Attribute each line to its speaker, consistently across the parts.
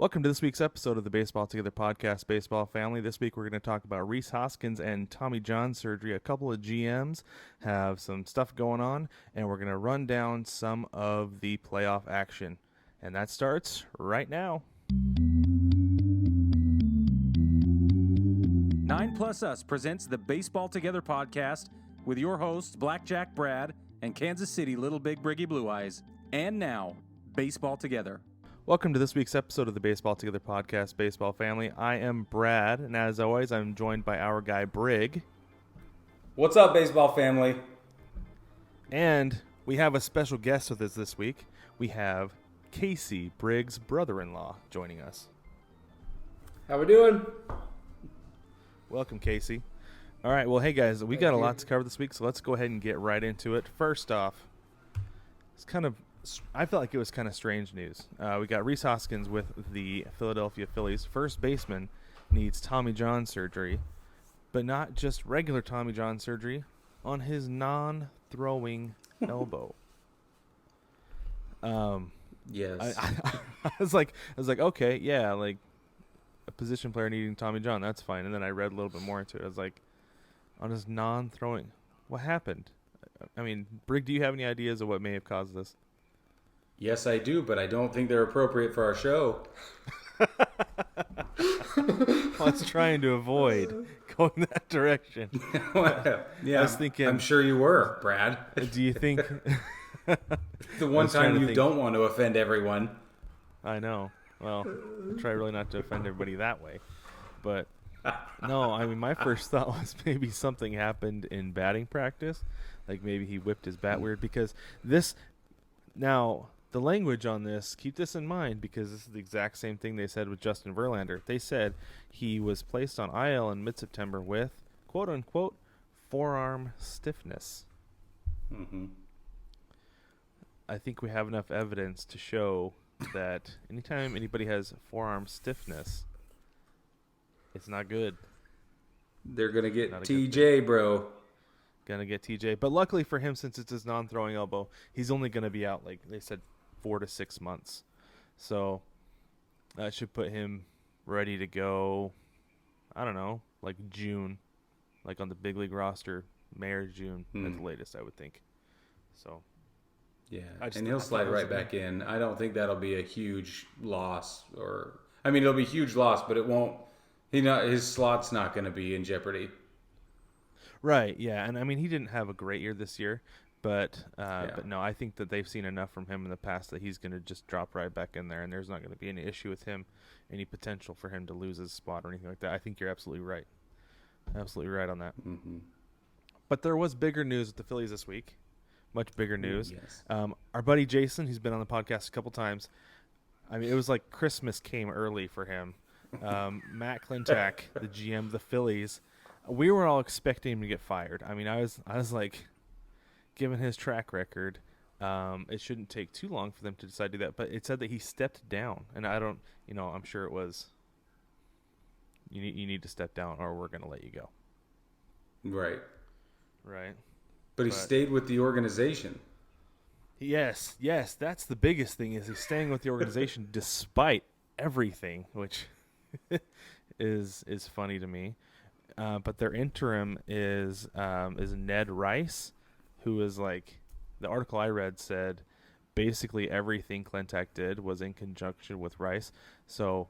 Speaker 1: Welcome to this week's episode of the Baseball Together podcast, Baseball Family. This week we're going to talk about Rhys Hoskins and Tommy John surgery. A couple of GMs have some stuff going on, and we're going to run down some of the playoff action. And that starts right now.
Speaker 2: 9+ Us presents the Baseball Together podcast with your hosts, Blackjack Brad and Kansas City Little Big Briggy Blue Eyes. And now, Baseball Together.
Speaker 1: Welcome to this week's episode of the Baseball Together podcast, Baseball Family. I am Brad, and as always, I'm joined by our guy, Brig.
Speaker 3: What's up, baseball family?
Speaker 1: And we have a special guest with us this week. We have Kaycee, Brig's brother-in-law, joining us.
Speaker 3: How we doing?
Speaker 1: Welcome, Kaycee. All right, well, hey, guys, we got a lot to cover this week, so let's go ahead and get right into it. First off, I felt like it was kind of strange news. We got Rhys Hoskins with the Philadelphia Phillies. First baseman needs Tommy John surgery, but not just regular Tommy John surgery, on his non-throwing elbow.
Speaker 3: Yes.
Speaker 1: I was like, okay, yeah, like a position player needing Tommy John, that's fine. And then I read a little bit more into it. I was like, on his non-throwing, what happened? I mean, Brig, do you have any ideas of what may have caused this?
Speaker 3: Yes, I do, but I don't think they're appropriate for our show.
Speaker 1: I was trying to avoid going that direction.
Speaker 3: Yeah,
Speaker 1: I was thinking,
Speaker 3: I'm sure you were, Brad.
Speaker 1: Do you think...
Speaker 3: The one time you don't want to offend everyone.
Speaker 1: I know. Well, I try really not to offend everybody that way. But, no, I mean, my first thought was maybe something happened in batting practice. Like maybe he whipped his bat weird, because this... Now... The language on this, keep this in mind, because this is the exact same thing they said with Justin Verlander. They said he was placed on IL in mid-September with, quote-unquote, forearm stiffness.
Speaker 3: Mm-hmm.
Speaker 1: I think we have enough evidence to show that anytime anybody has forearm stiffness, it's not good.
Speaker 3: They're going to get TJ, bro.
Speaker 1: Gonna get TJ. But luckily for him, since it's his non-throwing elbow, he's only going to be out, like they said, 4 to 6 months. So that should put him ready to go, I don't know, like June. Like on the big league roster, May or June at the latest, I would think. So,
Speaker 3: yeah, and he'll slide right back in. I don't think that'll be a huge loss. It'll be a huge loss, but it won't. His slot's not going to be in jeopardy.
Speaker 1: Right, yeah, and I mean he didn't have a great year this year, but no, I think that they've seen enough from him in the past that he's going to just drop right back in there, and there's not going to be any issue with him, any potential for him to lose his spot or anything like that. I think you're absolutely right on that.
Speaker 3: Mm-hmm.
Speaker 1: But there was bigger news with the Phillies this week, much bigger news.
Speaker 3: Yes.
Speaker 1: Our buddy Jason, he's been on the podcast a couple times. I mean, it was like Christmas came early for him. Matt Klentak, the GM of the Phillies. We were all expecting him to get fired. I mean, I was like, given his track record, it shouldn't take too long for them to decide to do that. But it said that he stepped down, and I don't, I'm sure it was. You need to step down, or we're going to let you go.
Speaker 3: Right.
Speaker 1: But
Speaker 3: he stayed with the organization.
Speaker 1: Yes, that's the biggest thing, is he's staying with the organization despite everything, which is funny to me. But their interim is Ned Rice, who is like, the article I read said basically everything Klentak did was in conjunction with Rice. So,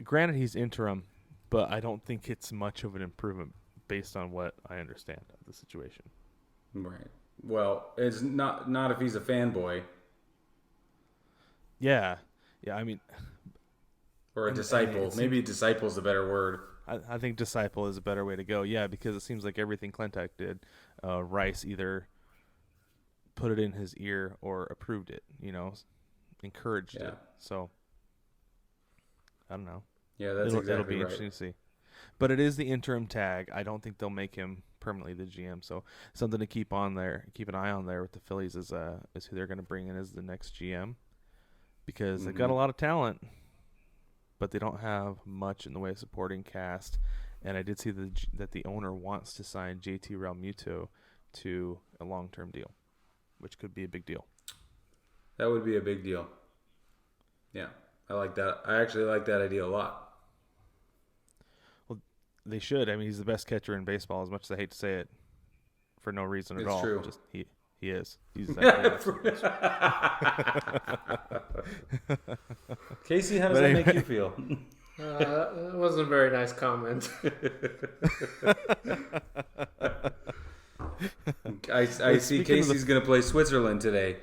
Speaker 1: granted he's interim, but I don't think it's much of an improvement based on what I understand of the situation.
Speaker 3: Right. Well, it's not if he's a fanboy.
Speaker 1: Yeah. I mean,
Speaker 3: or a disciple. Maybe disciple is a better word.
Speaker 1: I think disciple is a better way to go. Yeah, because it seems like everything Klentak did, Rice either put it in his ear or approved it, encouraged it. So, I don't know.
Speaker 3: Yeah, it'll be
Speaker 1: interesting to see. But it is the interim tag. I don't think they'll make him permanently the GM. So something to keep an eye on there with the Phillies is who they're going to bring in as the next GM, because they've got a lot of talent, but they don't have much in the way of supporting cast. And I did see that the owner wants to sign JT Realmuto to a long-term deal, which could be a big deal.
Speaker 3: That would be a big deal. Yeah. I like that. I actually like that idea a lot.
Speaker 1: Well, they should. I mean, he's the best catcher in baseball, as much as I hate to say it, for no reason at all.
Speaker 3: It's true.
Speaker 1: Just he is. He's exactly
Speaker 3: Kaycee, how does that make you feel?
Speaker 4: That wasn't a very nice comment.
Speaker 3: I see Kaycee's going to play Switzerland today.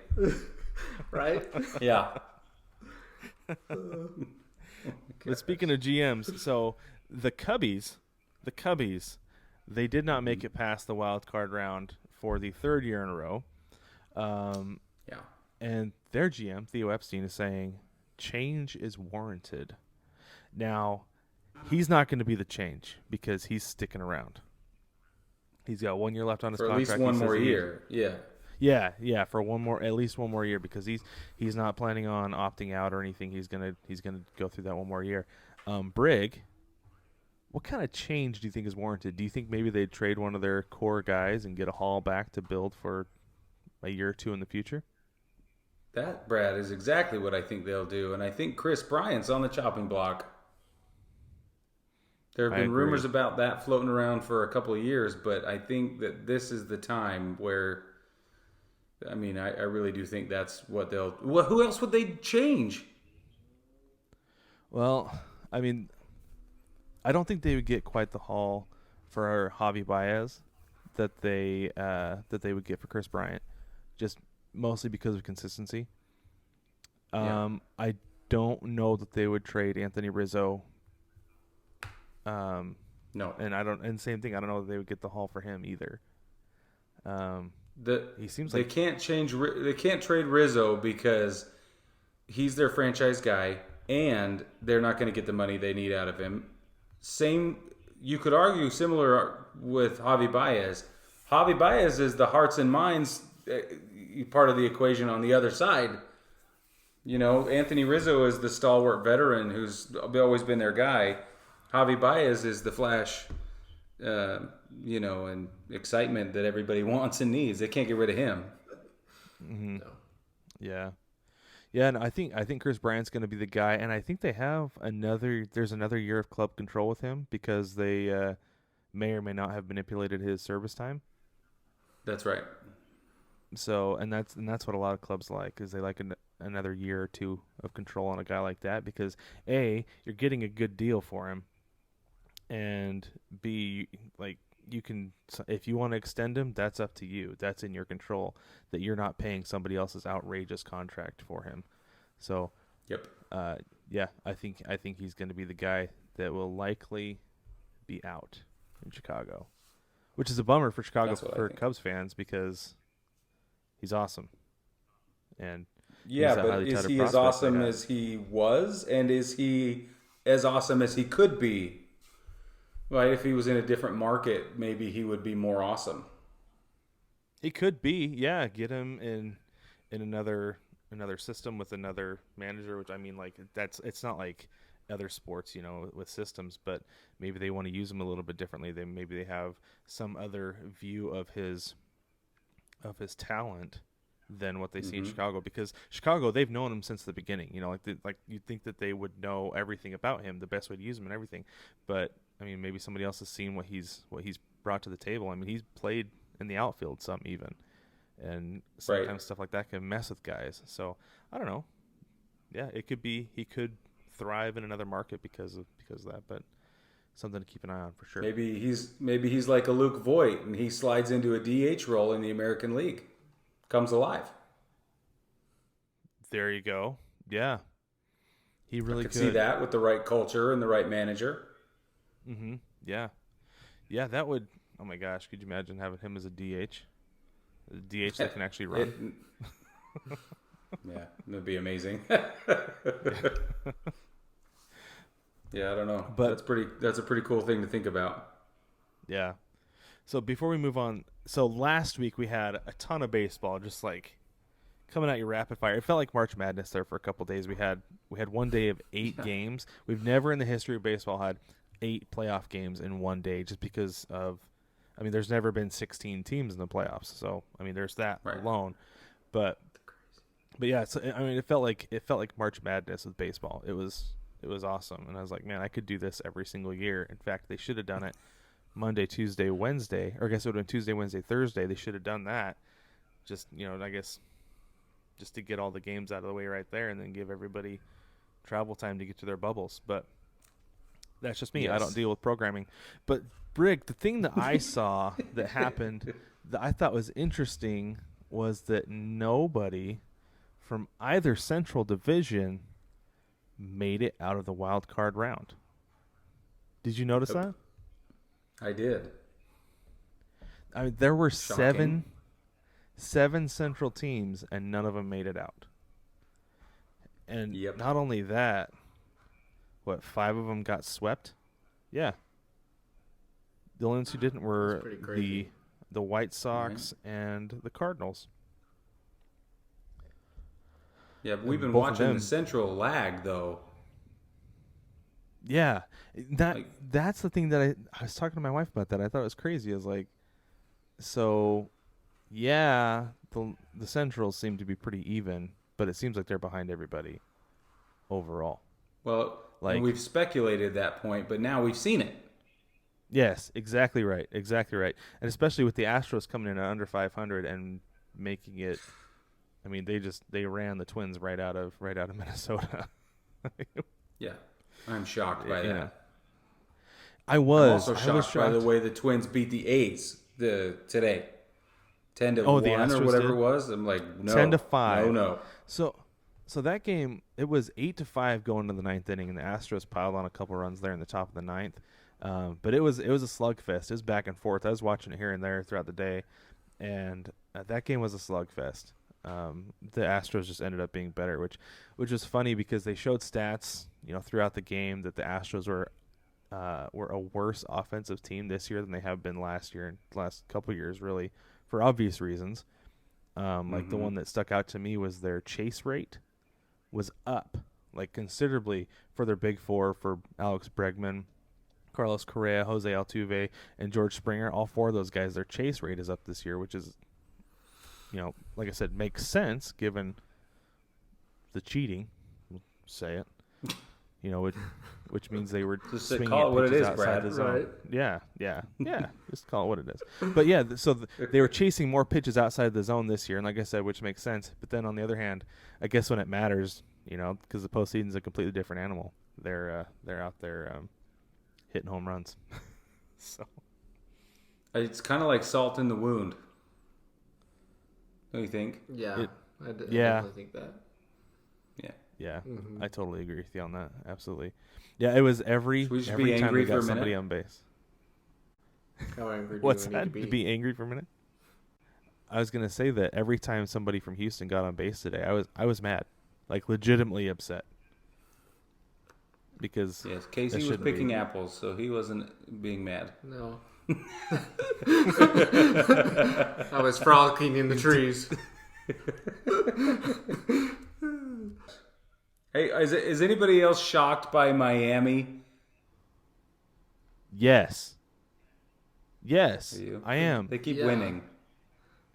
Speaker 4: Right?
Speaker 3: Yeah.
Speaker 1: But speaking of GMs, so the Cubbies, they did not make it past the wild card round for the third year in a row.
Speaker 3: Yeah.
Speaker 1: And their GM, Theo Epstein, is saying change is warranted. Now, he's not going to be the change because he's sticking around. He's got 1 year left on his
Speaker 3: for
Speaker 1: contract.
Speaker 3: At least one more year.
Speaker 1: Yeah, for at least one more year, because he's not planning on opting out or anything. He's gonna go through that one more year. Brig, what kind of change do you think is warranted? Do you think maybe they'd trade one of their core guys and get a haul back to build for a year or two in the future?
Speaker 3: That, Brad, is exactly what I think they'll do, and I think Chris Bryant's on the chopping block. There have been rumors about that floating around for a couple of years, but I think that this is the time where, I mean, I really do think that's what they'll... Well, who else would they change?
Speaker 1: Well, I mean, I don't think they would get quite the haul for Javi Baez that they would get for Chris Bryant, just mostly because of consistency. I don't know that they would trade Anthony Rizzo.
Speaker 3: No,
Speaker 1: and same thing. I don't know that they would get the haul for him either. He seems like
Speaker 3: they can't trade Rizzo because he's their franchise guy, and they're not going to get the money they need out of him. Same, you could argue similar with Javi Baez. Javi Baez is the hearts and minds part of the equation on the other side. You know, Anthony Rizzo is the stalwart veteran who's always been their guy. Javi Baez is the flash, and excitement that everybody wants and needs. They can't get rid of him.
Speaker 1: Mm-hmm. No. Yeah. Yeah, and I think Chris Bryant's going to be the guy, and I think they have there's another year of club control with him because they may or may not have manipulated his service time.
Speaker 3: That's right.
Speaker 1: So, and that's what a lot of clubs like, is they like another year or two of control on a guy like that, because A, you're getting a good deal for him, and B, like, you can, if you want to extend him, that's up to you. That's in your control, that you're not paying somebody else's outrageous contract for him. So,
Speaker 3: yep.
Speaker 1: Yeah, I think he's going to be the guy that will likely be out in Chicago, which is a bummer for Cubs fans, because he's awesome. And
Speaker 3: yeah, but is he as awesome as he was, and is he as awesome as he could be? Right, if he was in a different market, maybe he would be more awesome.
Speaker 1: He could be, yeah. Get him in another system with another manager, which, I mean, like, it's not like other sports, with systems, but maybe they want to use him a little bit differently. Maybe they have some other view of his talent than what they see in Chicago, because Chicago, they've known him since the beginning. Like you'd think that they would know everything about him, the best way to use him and everything. But I mean, maybe somebody else has seen what he's brought to the table. I mean, he's played in the outfield some even, and sometimes stuff like that can mess with guys. So I don't know. Yeah, it could be he could thrive in another market because of that, but something to keep an eye on for sure.
Speaker 3: Maybe he's like a Luke Voigt, and he slides into a DH role in the American League, comes alive.
Speaker 1: There you go. Yeah, he really could
Speaker 3: see that with the right culture and the right manager.
Speaker 1: Mm-hmm. Yeah. That would. Oh my gosh, could you imagine having him as a DH? A DH that can actually run.
Speaker 3: Yeah, that'd be amazing. Yeah, I don't know, but that's a pretty cool thing to think about.
Speaker 1: Yeah. So before we move on, so last week we had a ton of baseball, just like coming at you rapid fire. It felt like March Madness there for a couple of days. We had 1 day of 8 games. We've never in the history of baseball had 8 playoff games in 1 day, just because of, I mean, there's never been 16 teams in the playoffs. So, I mean, there's that alone. But But yeah, so I mean, it felt like March Madness with baseball. It was awesome, and I was like, man, I could do this every single year. In fact, they should have done it Monday, Tuesday, Wednesday, or I guess it would have been Tuesday, Wednesday, Thursday. They should have done that. Just I guess just to get all the games out of the way right there, and then give everybody travel time to get to their bubbles. But that's just me.
Speaker 3: Yes.
Speaker 1: I don't deal with programming. But Brig, the thing that I saw that happened that I thought was interesting was that nobody from either Central Division made it out of the wild card round. Did you notice that?
Speaker 3: I did.
Speaker 1: I mean, there were
Speaker 3: Shocking.
Speaker 1: seven Central teams, and none of them made it out. And
Speaker 3: Yep.
Speaker 1: not only that, 5 of them got swept? Yeah. The only ones who didn't were
Speaker 4: pretty crazy.
Speaker 1: the White Sox and the Cardinals.
Speaker 3: Yeah, but we've been
Speaker 1: Both of
Speaker 3: watching
Speaker 1: them.
Speaker 3: the Central lag, though.
Speaker 1: Yeah,
Speaker 3: Like-
Speaker 1: that's the thing that I was talking to my wife about that. I thought it was crazy. I was like, so, yeah, the Centrals seem to be pretty even, but it seems like they're behind everybody overall.
Speaker 3: Well,
Speaker 1: Like-
Speaker 3: we've speculated that point, but now we've seen it.
Speaker 1: Yes, exactly right, and especially with the Astros coming in at under 500 and making it. I mean, they ran the Twins right out of Minnesota.
Speaker 3: Yeah, I'm shocked by
Speaker 1: You
Speaker 3: that.
Speaker 1: know. I
Speaker 3: I'm
Speaker 1: was
Speaker 3: also
Speaker 1: I was
Speaker 3: shocked by the
Speaker 1: shocked.
Speaker 3: way the Twins beat the A's today, 10-1
Speaker 1: Oh, the
Speaker 3: or
Speaker 1: Astros
Speaker 3: whatever
Speaker 1: did?
Speaker 3: it was. I'm like, no,
Speaker 1: 10-5.
Speaker 3: no.
Speaker 1: So that game, it was 8-5 going to the ninth inning, and the Astros piled on a couple runs there in the top of the ninth. But it was a slugfest. It was back and forth. I was watching it here and there throughout the day, and that game was a slugfest. The Astros just ended up being better, which was funny because they showed stats, throughout the game that the Astros were a worse offensive team this year than they have been last year and last couple of years, really, for obvious reasons. Like the one that stuck out to me was their chase rate was up like considerably for their big four, for Alex Bregman, Carlos Correa, Jose Altuve, and George Springer. All 4 of those guys, their chase rate is up this year, which is, like I said, makes sense given the cheating. We'll say it. Which means they were
Speaker 3: Just
Speaker 1: swinging
Speaker 3: call
Speaker 1: at
Speaker 3: it what it
Speaker 1: pitches
Speaker 3: is,
Speaker 1: outside
Speaker 3: Brad.
Speaker 1: the zone.
Speaker 4: Right.
Speaker 1: Yeah. Just call it what it is. But yeah, so they were chasing more pitches outside the zone this year, and like I said, which makes sense. But then on the other hand, I guess when it matters, because the postseason's a completely different animal. They're out there hitting home runs. So
Speaker 3: It's kind of like salt in the wound. Don't you think?
Speaker 4: Yeah, I
Speaker 1: yeah.
Speaker 4: definitely think that.
Speaker 1: yeah,
Speaker 4: Mhm.
Speaker 1: I totally agree with you on that. Absolutely. Yeah, it was every
Speaker 3: Should we just
Speaker 1: every
Speaker 3: be
Speaker 1: time
Speaker 3: angry
Speaker 1: they
Speaker 3: for a
Speaker 1: got somebody
Speaker 3: minute?
Speaker 1: on base.
Speaker 4: How angry do
Speaker 1: What's
Speaker 4: you
Speaker 1: that?
Speaker 4: need
Speaker 1: To
Speaker 4: to be?
Speaker 1: be angry for a minute? I was gonna say that every time somebody from Houston got on base today, I was mad, like legitimately upset, because
Speaker 3: Yes,
Speaker 1: that
Speaker 3: Kaycee was
Speaker 1: shouldn't
Speaker 3: picking
Speaker 1: be.
Speaker 3: apples, so he wasn't being mad.
Speaker 4: No. I was frolicking in the trees.
Speaker 3: Hey, is anybody else shocked by Miami?
Speaker 1: Yes,
Speaker 3: Are you?
Speaker 1: I am.
Speaker 3: They keep
Speaker 4: Yeah.
Speaker 3: winning.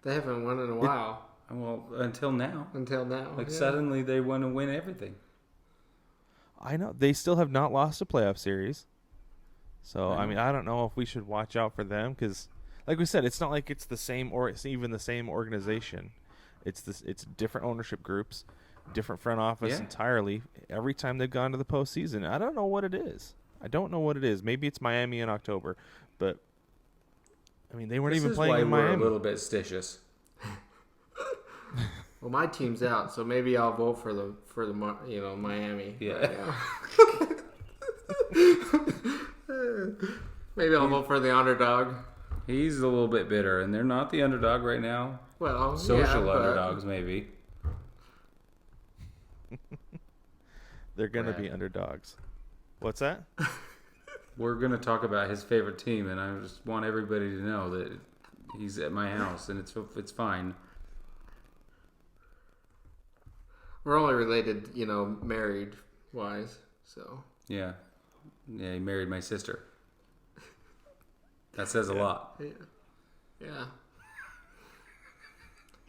Speaker 4: They haven't won in a while
Speaker 3: Well, until now.
Speaker 4: until now.
Speaker 3: Like
Speaker 4: yeah.
Speaker 3: suddenly they want to win everything.
Speaker 1: I know they still have not lost a playoff series, so
Speaker 3: I
Speaker 1: I mean
Speaker 3: know.
Speaker 1: I don't know if we should watch out for them because, like we said, it's not like it's the same or it's even the same organization. It's different ownership groups, different front office
Speaker 3: Yeah.
Speaker 1: entirely. Every time they've gone to the postseason, I don't know what it is. Maybe it's Miami in October, but I mean they weren't
Speaker 3: This
Speaker 1: even
Speaker 3: is
Speaker 1: playing
Speaker 3: why
Speaker 1: in
Speaker 3: we're
Speaker 1: Miami.
Speaker 3: a little bit stitious.
Speaker 4: Well, my team's out, so maybe I'll vote for the Miami.
Speaker 3: Yeah.
Speaker 4: Maybe I'll vote for the underdog.
Speaker 3: He's a little bit bitter, and they're not the underdog right now.
Speaker 4: Well,
Speaker 3: Social
Speaker 4: yeah, but-
Speaker 3: underdogs, maybe.
Speaker 1: They're gonna
Speaker 4: Brad.
Speaker 1: be underdogs. What's that?
Speaker 3: We're going to talk about his favorite team, and I just want everybody to know that he's at my house, and it's fine.
Speaker 4: We're only related, married wise. So
Speaker 3: Yeah. Yeah, he married my sister. That says a lot.
Speaker 4: yeah.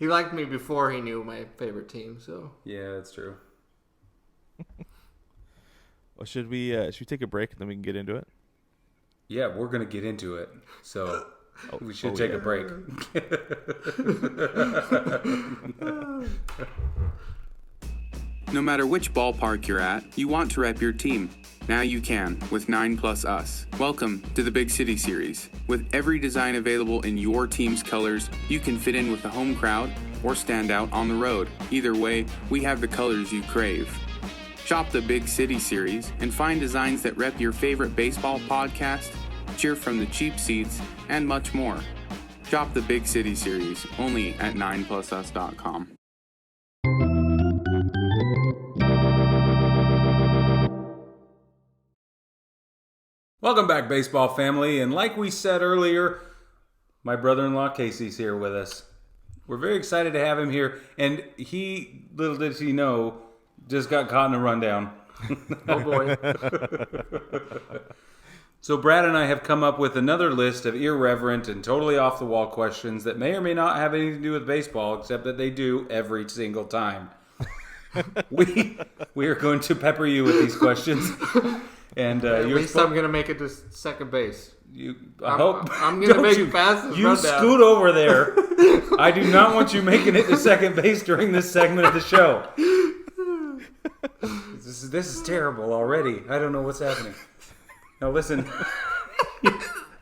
Speaker 4: He liked me before he knew my favorite team, so.
Speaker 3: Yeah, that's true.
Speaker 1: Well, should we take a break and then we can get into it?
Speaker 3: Yeah, we're going to get into it. So we should take a break.
Speaker 5: No matter which ballpark you're at, you want to rep your team. Now you can with 9+ Us. Welcome to the Big City Series. With every design available in your team's colors, you can fit in with the home crowd or stand out on the road. Either way, we have the colors you crave. Shop the Big City Series and find designs that rep your favorite baseball podcast, cheer from the cheap seats, and much more. Shop the Big City Series only at 9plusus.com.
Speaker 3: Welcome back, baseball family. And like we said earlier, my brother-in-law Kaycee's here with us. We're very excited to have him here. And he, little did he know, just got caught in a rundown.
Speaker 4: Oh, boy.
Speaker 3: So Brad and I have come up with another list of irreverent and totally off-the-wall questions that may or may not have anything to do with baseball, except that they do every single time. We are going to pepper you with these questions. And
Speaker 4: At least I'm going to make it to second base.
Speaker 3: I hope.
Speaker 4: I'm going to make it past this
Speaker 3: You
Speaker 4: rundown.
Speaker 3: scoot over there. I do not want you making it to second base during this segment of the show. This is terrible already. I don't know what's happening. Now listen.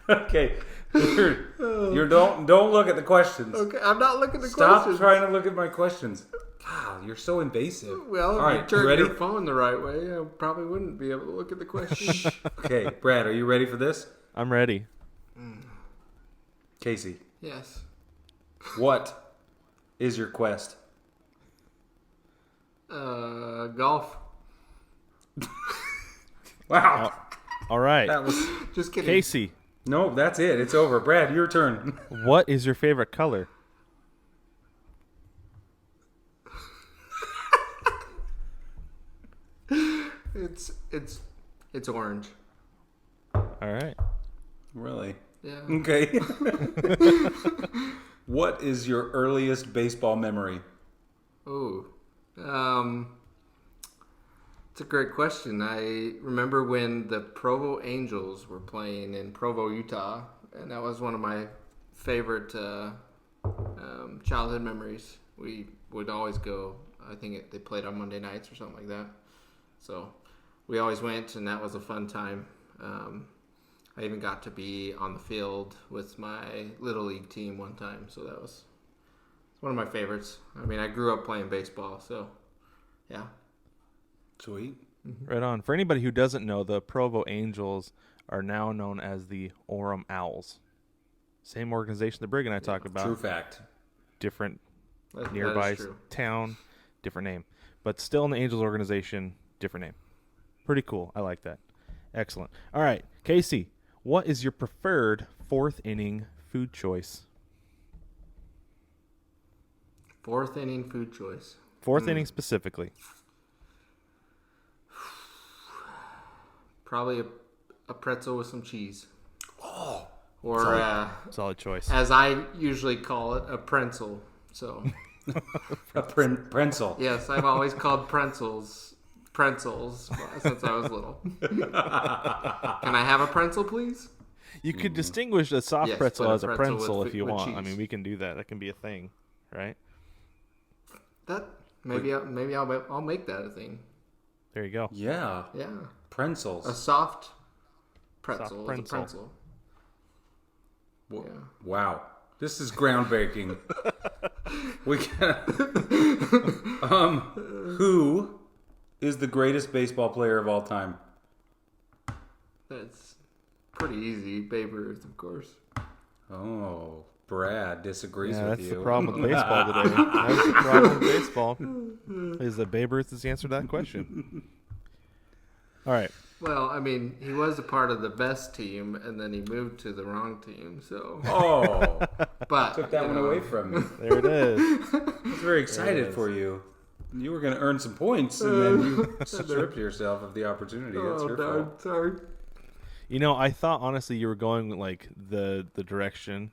Speaker 3: Okay. Don't look at the questions.
Speaker 4: Okay, I'm not looking at the
Speaker 3: Stop
Speaker 4: questions.
Speaker 3: trying to look at my questions. God, you're so invasive.
Speaker 4: Well, if
Speaker 3: all
Speaker 4: you
Speaker 3: right,
Speaker 4: turned
Speaker 3: ready?
Speaker 4: your phone the right way, I probably wouldn't be able to look at the questions.
Speaker 3: Okay, Brad, are you ready for this?
Speaker 1: I'm ready.
Speaker 3: Kaycee,
Speaker 4: Yes.
Speaker 3: what is your quest?
Speaker 4: Golf.
Speaker 3: Wow.
Speaker 1: All right.
Speaker 3: That was
Speaker 4: Just kidding.
Speaker 1: Kaycee,
Speaker 3: no. That's it. It's over. Brad, your turn.
Speaker 1: what is your favorite color?
Speaker 4: It's orange.
Speaker 1: All right.
Speaker 3: Really?
Speaker 4: Yeah.
Speaker 3: Okay. What is your earliest baseball memory?
Speaker 4: Oh, it's a great question. I remember when the Provo Angels were playing in Provo, Utah, and that was one of my favorite childhood memories. We would always go. I think they played on Monday nights or something like that. So we always went, and that was a fun time. I even got to be on the field with my Little League team one time, so that was one of my favorites. I mean, I grew up playing baseball, so yeah.
Speaker 3: Sweet.
Speaker 1: Right on. For anybody who doesn't know, the Provo Angels are now known as the Orem Owls. Same organization the Brig and I talked about.
Speaker 3: True fact.
Speaker 1: Different
Speaker 4: That
Speaker 1: nearby
Speaker 4: is true.
Speaker 1: town, different name. But still in the Angels organization, different name. Pretty cool. I like that. Excellent. All right, Kaycee, what is your preferred fourth inning food choice?
Speaker 4: Fourth inning food choice.
Speaker 1: Fourth inning specifically.
Speaker 4: Probably a pretzel with some cheese. Oh. Or
Speaker 1: Solid choice.
Speaker 4: as I usually call it, a pretzel. So
Speaker 3: A Prensel.
Speaker 4: yes, I've always called pretzels since I was little. Can I have a pretzel, please?
Speaker 1: You could distinguish a soft
Speaker 4: Yes,
Speaker 1: pretzel
Speaker 4: but a
Speaker 1: as a
Speaker 4: pretzel
Speaker 1: pretzel
Speaker 4: with
Speaker 1: if you
Speaker 4: with
Speaker 1: want. I
Speaker 4: cheese.
Speaker 1: mean, we can do that. That can be a thing, right?
Speaker 4: That maybe I'll make that a thing.
Speaker 1: There you go.
Speaker 3: Yeah.
Speaker 4: Yeah, a
Speaker 3: Prensels.
Speaker 4: soft pretzel.
Speaker 1: Soft
Speaker 4: Is a
Speaker 1: pretzel.
Speaker 4: pretzel. Yeah.
Speaker 3: Wow. This is groundbreaking. We got who is the greatest baseball player of all time?
Speaker 4: That's pretty easy. Babe Ruth, of course.
Speaker 3: Oh, Brad disagrees
Speaker 1: Yeah,
Speaker 3: with
Speaker 1: that's
Speaker 3: you.
Speaker 1: the problem with baseball today. That's the problem with baseball. Is that Babe Ruth is the answer to that question. All right.
Speaker 4: Well, I mean, he was a part of the best team, and then he moved to the wrong team. So,
Speaker 3: Oh,
Speaker 4: but
Speaker 3: took that
Speaker 4: you
Speaker 3: one
Speaker 4: know,
Speaker 3: away from me.
Speaker 1: There it is.
Speaker 3: I was very excited for you. You were going to earn some points, and then you stripped yourself of the opportunity. That's
Speaker 4: Oh,
Speaker 3: your
Speaker 4: darn,
Speaker 3: fault.
Speaker 4: sorry.
Speaker 1: You know, I thought honestly you were going like the direction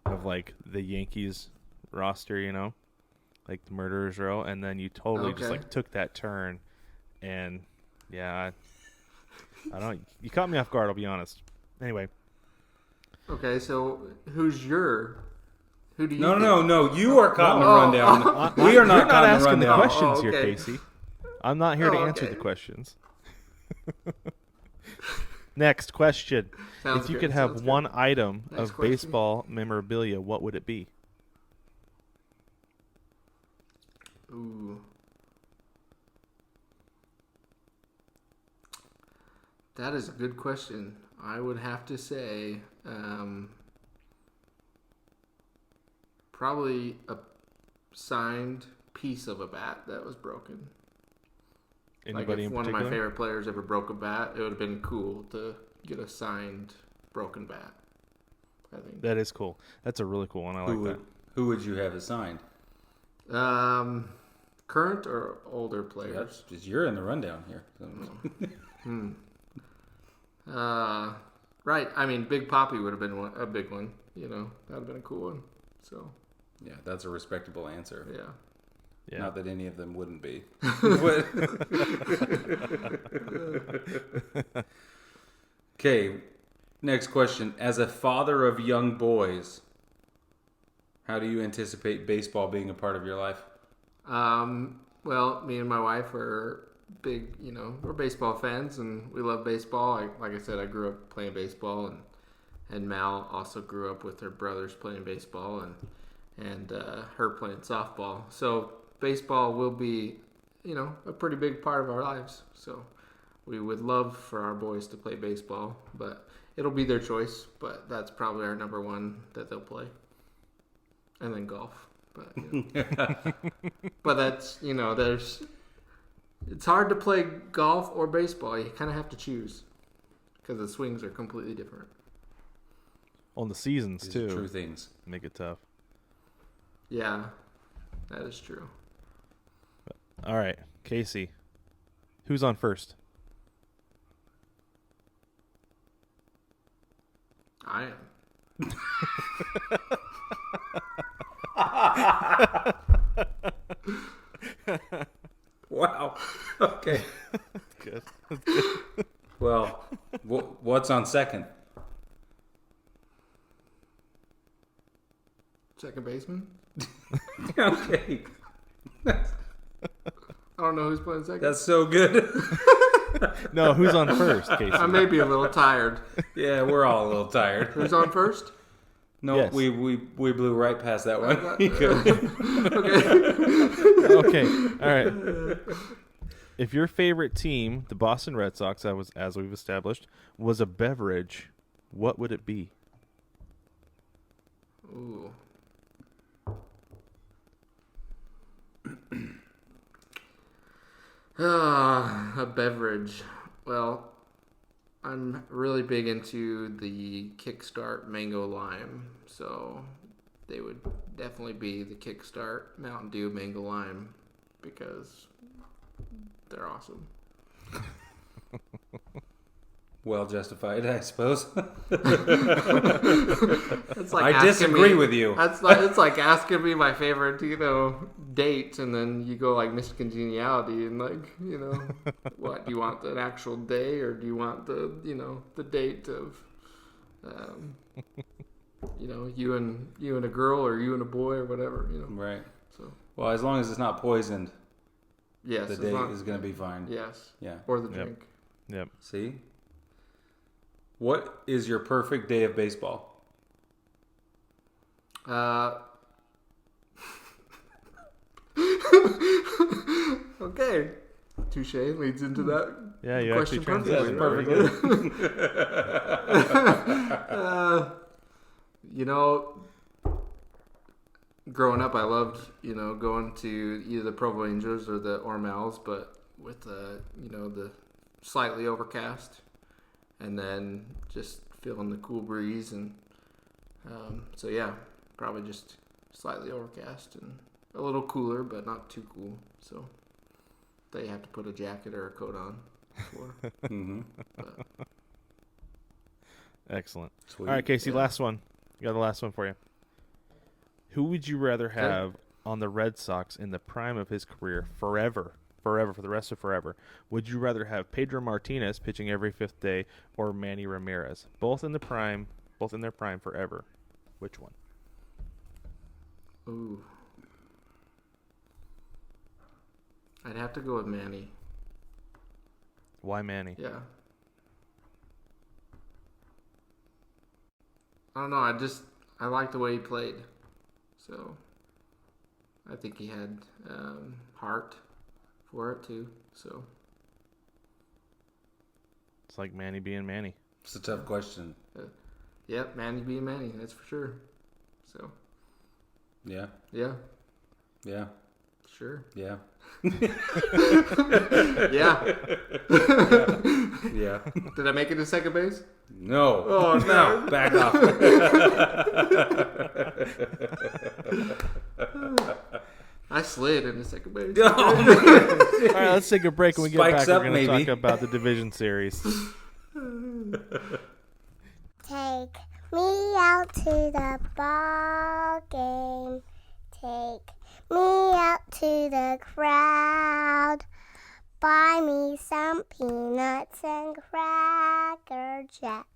Speaker 1: of like the Yankees roster, you know, like the murderer's row, and then you totally just
Speaker 4: Okay.
Speaker 1: like took that turn, and yeah, I don't. You caught me off guard. I'll be honest. Anyway,
Speaker 4: Okay, so who do you think?
Speaker 3: No. You are caught in the rundown. We are
Speaker 1: you're
Speaker 3: not
Speaker 1: not
Speaker 3: caught in the
Speaker 1: asking the
Speaker 3: rundown.
Speaker 1: questions here,
Speaker 4: okay.
Speaker 1: Kaycee. I'm not here to answer
Speaker 4: okay.
Speaker 1: the questions. Next question.
Speaker 4: Sounds
Speaker 1: If you
Speaker 4: good,
Speaker 1: could have
Speaker 4: sounds
Speaker 1: one
Speaker 4: good.
Speaker 1: item
Speaker 4: Next
Speaker 1: of
Speaker 4: question.
Speaker 1: baseball memorabilia, what would it be?
Speaker 4: Ooh. That is a good question. I would have to say probably a signed piece of a bat that was broken.
Speaker 1: Anybody
Speaker 4: like if
Speaker 1: in
Speaker 4: one
Speaker 1: particular?
Speaker 4: of my favorite players ever broke a bat, it would have been cool to get a signed broken bat. I think.
Speaker 1: That is cool. That's a really cool one. I like that.
Speaker 3: Who would you have assigned?
Speaker 4: Current or older players?
Speaker 3: Just you're in the rundown here.
Speaker 4: Right. I mean, Big Poppy would have been a big one. You know, that would have been a cool one. So,
Speaker 3: Yeah, that's a respectable answer.
Speaker 4: yeah.
Speaker 1: Yeah.
Speaker 3: Not that any of them wouldn't be. Okay, next question. As a father of young boys, how do you anticipate baseball being a part of your life?
Speaker 4: Well, me and my wife are big, we're baseball fans and we love baseball. Like I said, I grew up playing baseball and Mal also grew up with her brothers playing baseball and her playing softball. So baseball will be, a pretty big part of our lives. So we would love for our boys to play baseball, but it'll be their choice. But that's probably our number one that they'll play. And then golf. But, but that's, it's hard to play golf or baseball. You kind of have to choose because the swings are completely different.
Speaker 1: On the seasons,
Speaker 3: These
Speaker 1: too.
Speaker 3: are true things.
Speaker 1: Make it tough.
Speaker 4: Yeah, that is true.
Speaker 1: All right, Kaycee. Who's on first?
Speaker 4: I am.
Speaker 3: Wow. Okay.
Speaker 1: Good.
Speaker 3: Well, what's on second?
Speaker 4: Second baseman?
Speaker 3: Okay.
Speaker 4: I don't know who's playing second.
Speaker 3: That's so good.
Speaker 1: No, who's on first, Kaycee?
Speaker 4: I may be a little tired.
Speaker 3: Yeah, we're all a little tired.
Speaker 4: Who's on first?
Speaker 3: No,
Speaker 1: Yes.
Speaker 3: we blew right past that one. You could.
Speaker 1: Okay. All right. If your favorite team, the Boston Red Sox, as we've established, was a beverage, what would it be?
Speaker 4: Ooh. A beverage. Well, I'm really big into the Kickstart Mango Lime, so they would definitely be the Kickstart Mountain Dew Mango Lime because they're awesome.
Speaker 3: Well justified, I suppose.
Speaker 4: It's like
Speaker 3: I
Speaker 4: asking
Speaker 3: disagree
Speaker 4: me-
Speaker 3: with you.
Speaker 4: It's like asking me my favorite, date, and then you go like Mr. Congeniality, and what do you want, an actual day, or do you want the date of, you and a girl, or you and a boy, or whatever,
Speaker 3: Right.
Speaker 4: So
Speaker 3: Well, as long as it's not poisoned,
Speaker 4: yes,
Speaker 3: the
Speaker 4: as
Speaker 3: date
Speaker 4: long-
Speaker 3: is going to be fine.
Speaker 4: yes,
Speaker 3: Yeah.
Speaker 4: or the
Speaker 1: Yep.
Speaker 4: drink.
Speaker 1: Yep.
Speaker 3: See? What is your perfect day of baseball?
Speaker 4: Okay, touche leads into that.
Speaker 1: Yeah, you
Speaker 4: Question
Speaker 1: actually
Speaker 4: perfectly.
Speaker 1: transitioned.
Speaker 3: Perfect.
Speaker 4: Growing up, I loved, going to either the Provo Angels or the Ormels, but with the slightly overcast, and then just feeling the cool breeze, and so yeah, probably just slightly overcast and a little cooler, but not too cool. So they have to put a jacket or a coat on for.
Speaker 3: Mm-hmm.
Speaker 1: Excellent.
Speaker 3: Sweet.
Speaker 1: All right, Kaycee,
Speaker 4: Yeah.
Speaker 1: last one. You got the last one for you. Who would you rather have on the Red Sox in the prime of his career forever, for the rest of forever, would you rather have Pedro Martinez pitching every 5th day or Manny Ramirez? Both in their prime forever. Which one?
Speaker 4: Ooh. I'd have to go with Manny.
Speaker 1: Why Manny?
Speaker 4: Yeah. I don't know. I like the way he played. So I think he had heart for it too. So
Speaker 1: It's like Manny being Manny.
Speaker 3: It's a tough question.
Speaker 4: Yep, Manny being Manny, that's for sure. So
Speaker 3: Yeah.
Speaker 4: yeah,
Speaker 3: Sure.
Speaker 4: sure.
Speaker 3: Yeah.
Speaker 4: Yeah.
Speaker 3: Yeah.
Speaker 4: Did I make it to second base?
Speaker 3: No.
Speaker 4: Oh, no.
Speaker 3: No. Back off.
Speaker 4: I slid into second base.
Speaker 1: All right, let's take a break. When we get
Speaker 3: Spikes
Speaker 1: back,
Speaker 3: up,
Speaker 1: we're going to
Speaker 3: maybe.
Speaker 1: talk about the division series.
Speaker 6: Take me out to the ball game. Take me out to the crowd. Buy me some peanuts and Cracker Jacks.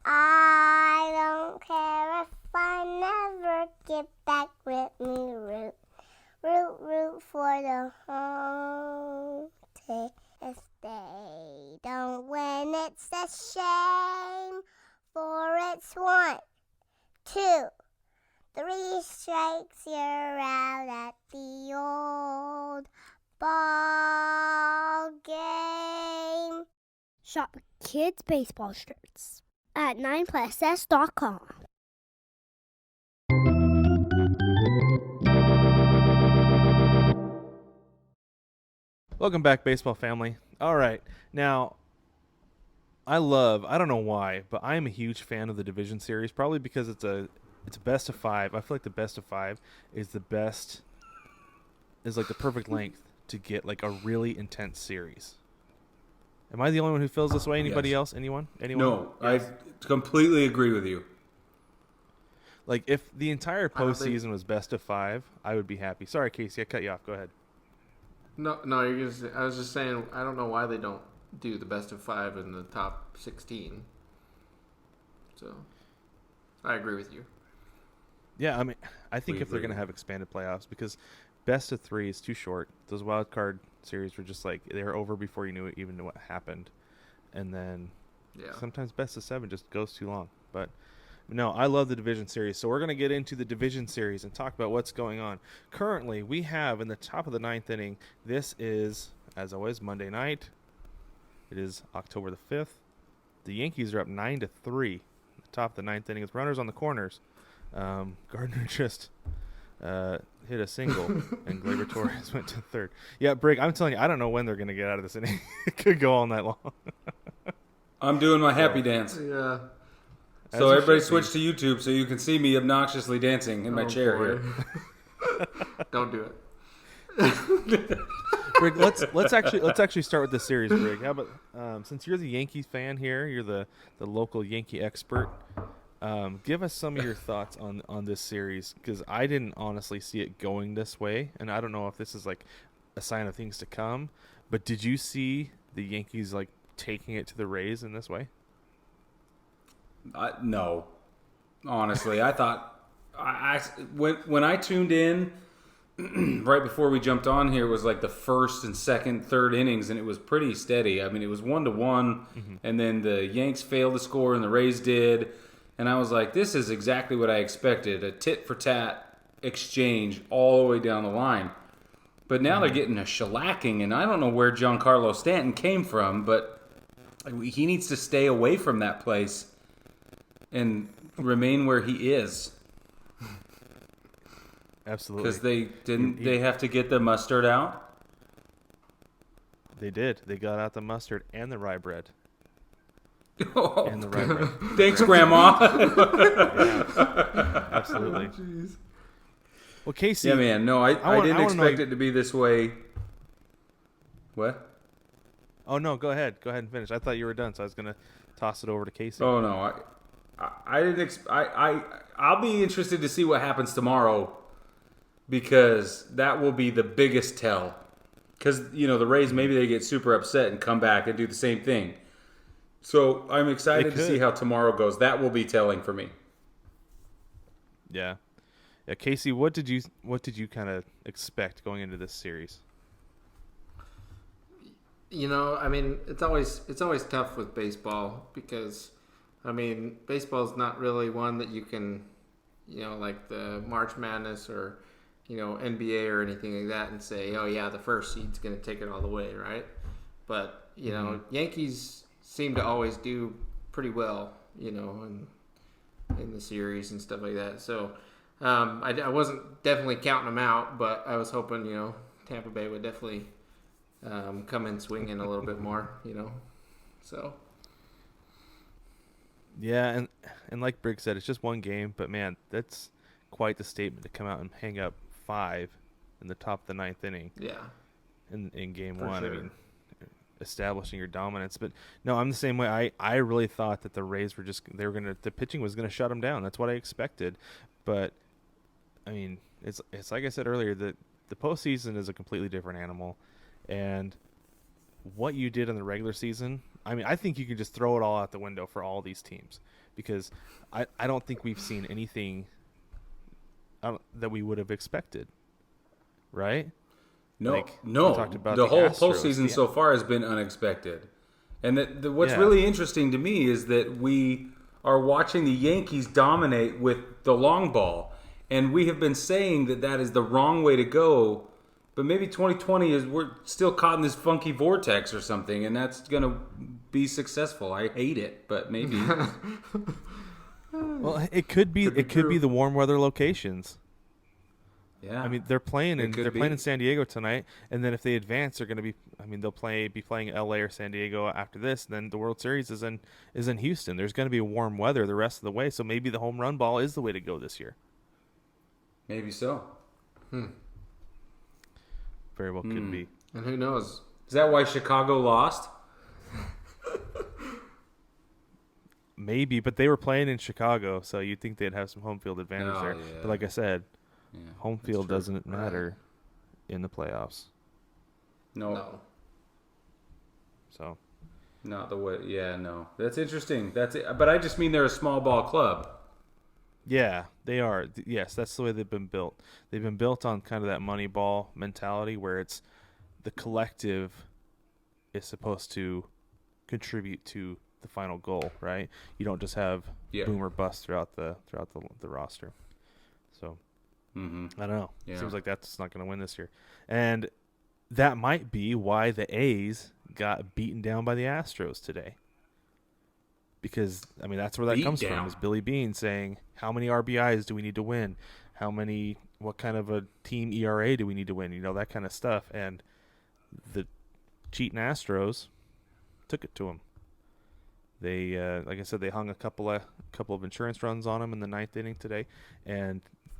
Speaker 6: I don't care if I never get back with me. Root, root, root for the home team. If they don't win, it's a shame. For it's 1, 2, 3 strikes, you're out at the old ball game. Shop kids' baseball shirts at 9plusS.com.
Speaker 1: Welcome back, baseball family. All right. Now, I don't know why, but I am a huge fan of the division series, probably because it's a best of 5. I feel like the best of 5 is the perfect length to get like a really intense series. Am I the only one who feels this way? Anybody
Speaker 3: Yes.
Speaker 1: else? Anyone?
Speaker 3: No,
Speaker 1: Yes.
Speaker 3: I completely agree with you.
Speaker 1: Like, if the entire
Speaker 4: I don't think-
Speaker 1: postseason was best of 5, I would be happy. Sorry, Kaycee, I cut you off. Go ahead.
Speaker 4: No, I was just saying, I don't know why they don't do the best of 5 in the top 16. So, I agree with you.
Speaker 1: Yeah, I mean, I think
Speaker 3: We
Speaker 1: if they're
Speaker 3: agree.
Speaker 1: going to have expanded playoffs, because best of 3 is too short. Those wild card series were just like, they were over before you knew even what happened. And then
Speaker 4: Yeah.
Speaker 1: sometimes best of 7 just goes too long. But no, I love the division series. So we're going to get into the division series and talk about what's going on. Currently, we have in the top of the 9th inning, this is, as always, Monday night. It is October the 5th. The Yankees are up 9-3. The top of the 9th inning with runners on the corners. Gardner just hit a single, and Gleyber Torres went to third. Yeah, Brig, I'm telling you, I don't know when they're going to get out of this inning. It could go all night long.
Speaker 3: I'm doing my happy dance.
Speaker 4: Yeah.
Speaker 1: As
Speaker 3: So
Speaker 1: you
Speaker 3: everybody
Speaker 1: should
Speaker 3: switch to YouTube so you can see me obnoxiously dancing in my
Speaker 4: Oh,
Speaker 3: chair
Speaker 4: boy.
Speaker 3: here.
Speaker 4: Don't do it.
Speaker 1: Brig, let's actually start with this series, Brig. How about since you're the Yankees fan here, you're the local Yankee expert. Give us some of your thoughts on this series, because I didn't honestly see it going this way, and I don't know if this is like a sign of things to come. But did you see the Yankees like taking it to the Rays in this way?
Speaker 3: No, honestly, I thought when I tuned in right before we jumped on here was like the first and second, third innings, and it was pretty steady. I mean, it was 1-1, and then the Yanks failed to score and the Rays did, and I was like, this is exactly what I expected, a tit for tat exchange all the way down the line. But now they're getting a shellacking, and I don't know where Giancarlo Stanton came from, but he needs to stay away from that place and remain where he is,
Speaker 1: Absolutely.
Speaker 3: because they have to get the mustard out.
Speaker 1: They did. They got out the mustard and the rye bread.
Speaker 3: Oh,
Speaker 1: And the rye bread.
Speaker 3: thanks, Grandma.
Speaker 1: Yeah, absolutely. Well, Kaycee.
Speaker 3: Yeah, man. No, I
Speaker 1: wanna
Speaker 3: didn't
Speaker 1: know-
Speaker 3: expect it to be this way. What?
Speaker 1: Oh no, go ahead and finish. I thought you were done, so I was gonna toss it over to Kaycee.
Speaker 3: Oh no, I didn't. I'll be interested to see what happens tomorrow. because that will be the biggest tell. Because, the Rays, maybe they get super upset and come back and do the same thing. So I'm excited to see how tomorrow goes. That will be telling for me.
Speaker 1: Yeah. Yeah, Kaycee, what did you kind of expect going into this series?
Speaker 4: It's always tough with baseball because, baseball is not really one that you can, like the March Madness or, NBA or anything like that and say, oh yeah, the first seed's going to take it all the way, right? But, Yankees seem to always do pretty well, in the series and stuff like that. So I wasn't definitely counting them out, but I was hoping, Tampa Bay would definitely come in swinging a little bit more, So.
Speaker 1: Yeah, and like Brig said, it's just one game, but man, that's quite the statement to come out and hang up 5 in the top of the 9th inning.
Speaker 4: Yeah.
Speaker 1: In game
Speaker 4: For
Speaker 1: 1,
Speaker 4: sure.
Speaker 1: Establishing your dominance. But no, I'm the same way. I really thought that the Rays were the pitching was gonna shut them down. That's what I expected. But it's like I said earlier, the postseason is a completely different animal, and what you did in the regular season, I think you can just throw it all out the window for all these teams, because I don't think we've seen anything that we would have expected, right?
Speaker 3: No,
Speaker 1: We talked about
Speaker 3: the whole
Speaker 1: Astros.
Speaker 3: postseason so far has been unexpected. And what's really interesting to me is that we are watching the Yankees dominate with the long ball. And we have been saying that is the wrong way to go. But maybe 2020 we're still caught in this funky vortex or something, and that's going to be successful. I hate it, but maybe.
Speaker 1: Well, it could be the warm weather locations.
Speaker 3: Yeah.
Speaker 1: They're playing in San Diego tonight, and then if they advance, they're going to be. They'll be playing LA or San Diego after this. And then the World Series is in Houston. There's going to be warm weather the rest of the way, so maybe the home run ball is the way to go this year.
Speaker 3: Maybe so.
Speaker 1: Very well could be.
Speaker 4: And who knows?
Speaker 3: Is that why Chicago lost?
Speaker 1: Maybe, but they were playing in Chicago, so you'd think they'd have some home field advantage there.
Speaker 3: Yeah.
Speaker 1: But like I said,
Speaker 3: Yeah,
Speaker 1: home
Speaker 3: that's
Speaker 1: field
Speaker 3: true.
Speaker 1: doesn't matter in the playoffs.
Speaker 3: No.
Speaker 1: So,
Speaker 3: Not the way. Yeah, no. That's interesting. That's it. But I just mean they're a small ball club.
Speaker 1: yeah, they are. Yes, that's the way they've been built. They've been built on kind of that money ball mentality where it's the collective is supposed to contribute to the final goal, right? You don't just have boom or bust throughout the roster. So, I don't know.
Speaker 3: Yeah.
Speaker 1: Seems like that's not going to win this year. And that might be why the A's got beaten down by the Astros today. Because, that's where that comes from, is Billy Beane saying, how many RBIs do we need to win? What kind of a team ERA do we need to win? That kind of stuff. And the cheating Astros took it to them. They, like I said, they hung a couple of insurance runs on them in the 9th inning today, and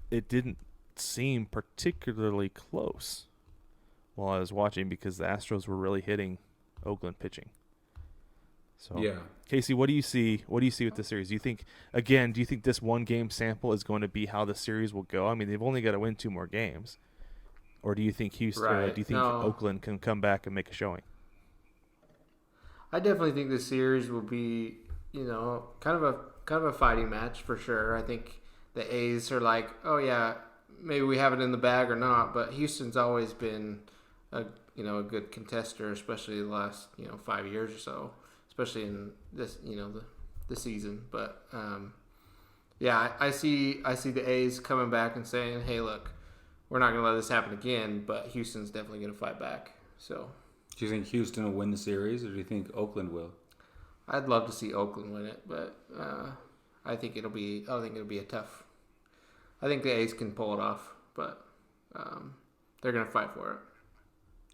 Speaker 1: it didn't seem particularly close while I was watching because the Astros were really hitting Oakland pitching. So, Kaycee, what do you see? What do you see with the series? Do you think this one game sample is going to be how the series will go? They've only got to win 2 more games, or do you think Houston?
Speaker 4: Right.
Speaker 1: Or do you think Oakland can come back and make a showing?
Speaker 4: I definitely think this series will be, kind of a fighting match for sure. I think the A's are like, oh yeah, maybe we have it in the bag or not, but Houston's always been a good contester, especially the last 5 years or so, especially in this the season. But I see the A's coming back and saying, hey, look, we're not going to let this happen again, but Houston's definitely going to fight back. So.
Speaker 3: Do you think Houston will win the series, or do you think Oakland will?
Speaker 4: I'd love to see Oakland win it, but I think it'll be a tough. I think the A's can pull it off, but they're gonna fight for it.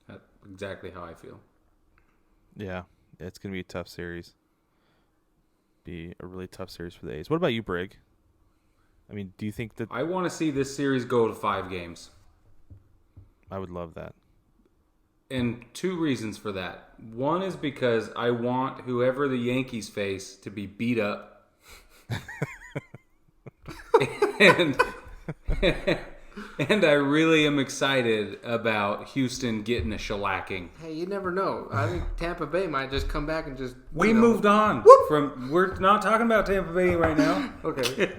Speaker 3: That's exactly how I feel.
Speaker 1: Yeah, it's gonna be a tough series. Be a really tough series for the A's. What about you, Brig? Do you think that
Speaker 3: I want to see this series go to 5 games?
Speaker 1: I would love that?
Speaker 3: And 2 reasons for that. One is because I want whoever the Yankees face to be beat up. and And I really am excited about Houston getting a shellacking.
Speaker 4: Hey, you never know. I think Tampa Bay might just come back and just...
Speaker 3: We moved on from... We're not talking about Tampa Bay right now.
Speaker 4: Okay.